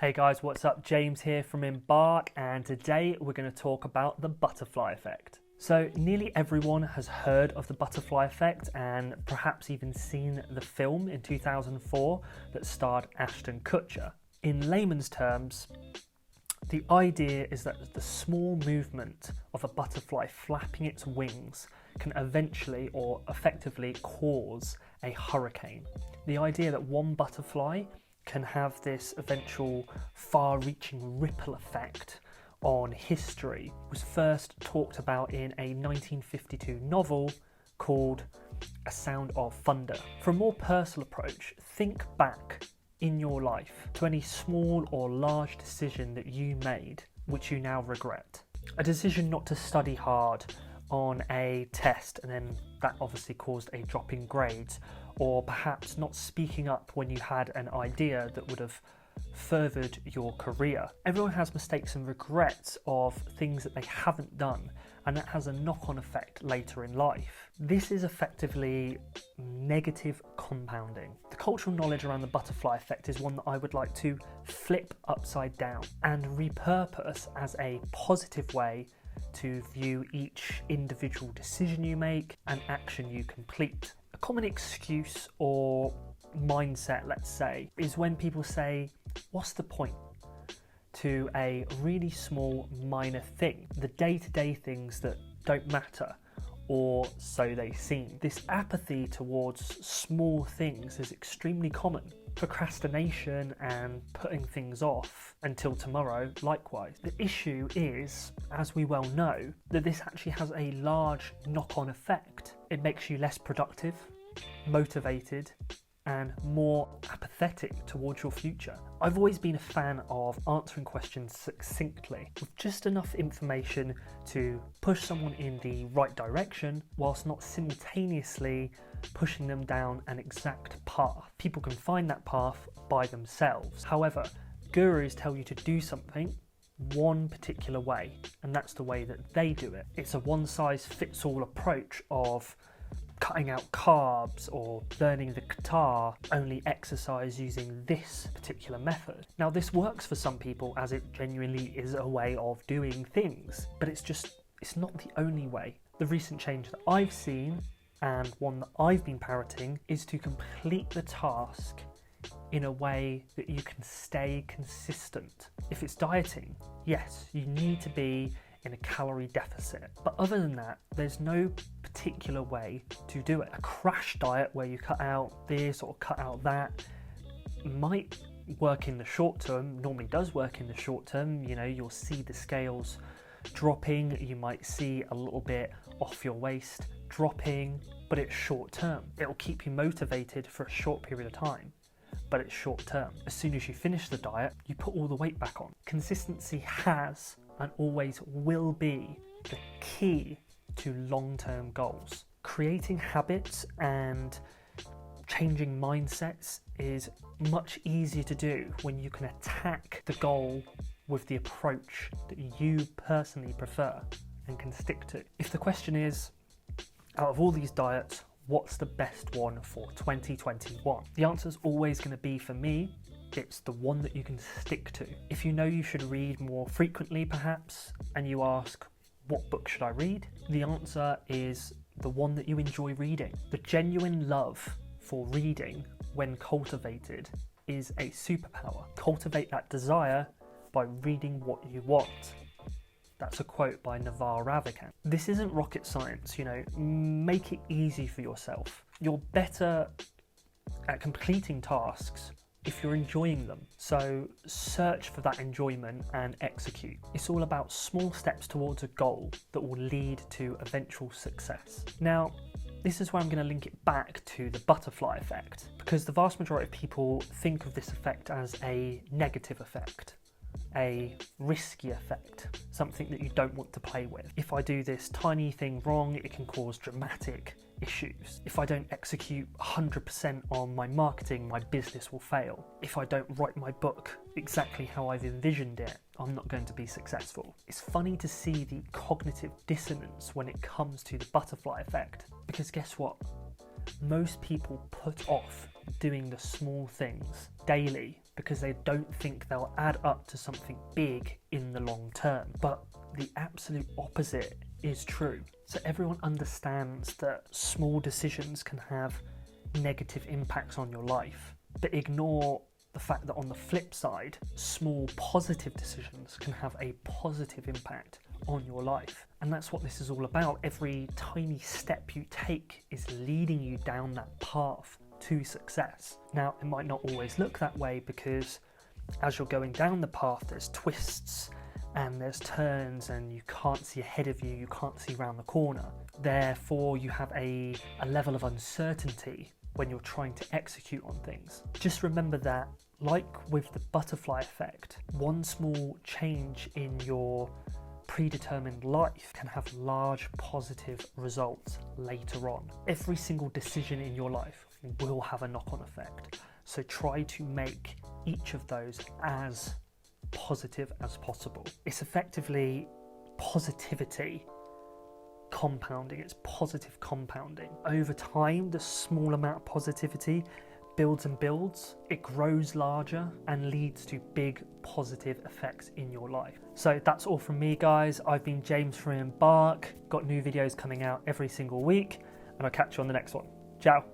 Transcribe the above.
Hey guys, what's up? James here from Embark, and today we're going to talk about the butterfly effect. So nearly everyone has heard of the butterfly effect and perhaps even seen the film in 2004 that starred Ashton Kutcher. In layman's terms, the idea is that the small movement of a butterfly flapping its wings can eventually or effectively cause a hurricane. The idea that one butterfly can have this eventual far-reaching ripple effect on history was first talked about in a 1952 novel called A Sound of Thunder. For a more personal approach, think back in your life to any small or large decision that you made which you now regret. A decision not to study hard on a test and then that obviously caused a drop in grades, or perhaps not speaking up when you had an idea that would have furthered your career. Everyone has mistakes and regrets of things that they haven't done, and that has a knock-on effect later in life. This is effectively negative compounding. The cultural knowledge around the butterfly effect is one that I would like to flip upside down and repurpose as a positive way to view each individual decision you make and action you complete. A common excuse or mindset, let's say, is when people say, what's the point? To a really small minor thing, the day-to-day things that don't matter, or so they seem. This apathy towards small things is extremely common. Procrastination and putting things off until tomorrow, likewise. The issue is, as we well know, that this actually has a large knock-on effect. It makes you less productive, motivated, and more apathetic towards your future. I've always been a fan of answering questions succinctly, with just enough information to push someone in the right direction, whilst not simultaneously pushing them down an exact path. People can find that path by themselves. However, gurus tell you to do something one particular way, and that's the way that they do it. It's a one-size-fits-all approach of cutting out carbs or learning the guitar, only exercise using this particular method. Now this works for some people as it genuinely is a way of doing things, but it's not the only way. The recent change that I've seen, and one that I've been parroting, is to complete the task in a way that you can stay consistent. If it's dieting, yes, you need to be in a calorie deficit. But other than that, there's no particular way to do it. A crash diet where you cut out this or cut out that might work in the short term, normally does work in the short term. You know, you'll see the scales dropping, you might see a little bit off your waist dropping, but it's short term. It'll keep you motivated for a short period of time, but it's short term. As soon as you finish the diet, you put all the weight back on. Consistency has and always will be the key to long-term goals. Creating habits and changing mindsets is much easier to do when you can attack the goal with the approach that you personally prefer and can stick to. If the question is, out of all these diets, what's the best one for 2021? The answer is always going to be, for me, it's the one that you can stick to. If you know you should read more frequently perhaps, and you ask, what book should I read? The answer is the one that you enjoy reading. The genuine love for reading, when cultivated, is a superpower. Cultivate that desire by reading what you want. That's a quote by Naval Ravikant. This isn't rocket science, you know, make it easy for yourself. You're better at completing tasks if you're enjoying them. So search for that enjoyment and execute. It's all about small steps towards a goal that will lead to eventual success. Now, this is where I'm going to link it back to the butterfly effect, because the vast majority of people think of this effect as a negative effect, a risky effect, something that you don't want to play with. If I do this tiny thing wrong, it can cause dramatic issues. If I don't execute 100% on my marketing, my business will fail. If I don't write my book exactly how I've envisioned it, I'm not going to be successful. It's funny to see the cognitive dissonance when it comes to the butterfly effect, because guess what? Most people put off doing the small things daily because they don't think they'll add up to something big in the long term. But the absolute opposite is true. So everyone understands that small decisions can have negative impacts on your life, but ignore the fact that on the flip side, small positive decisions can have a positive impact on your life. And that's what this is all about. Every tiny step you take is leading you down that path to success. Now, it might not always look that way, because as you're going down the path, there's twists and there's turns, and you can't see ahead of you, you can't see around the corner. Therefore, you have a level of uncertainty when you're trying to execute on things. Just remember that, like with the butterfly effect, one small change in your predetermined life can have large positive results later on. Every single decision in your life will have a knock-on effect. So try to make each of those as positive as possible. It's effectively positivity compounding. It's positive compounding. Over time, the small amount of positivity builds and builds. It grows larger and leads to big positive effects in your life. So that's all from me, guys. I've been James from Embark. Got new videos coming out every single week, and I'll catch you on the next one. Ciao.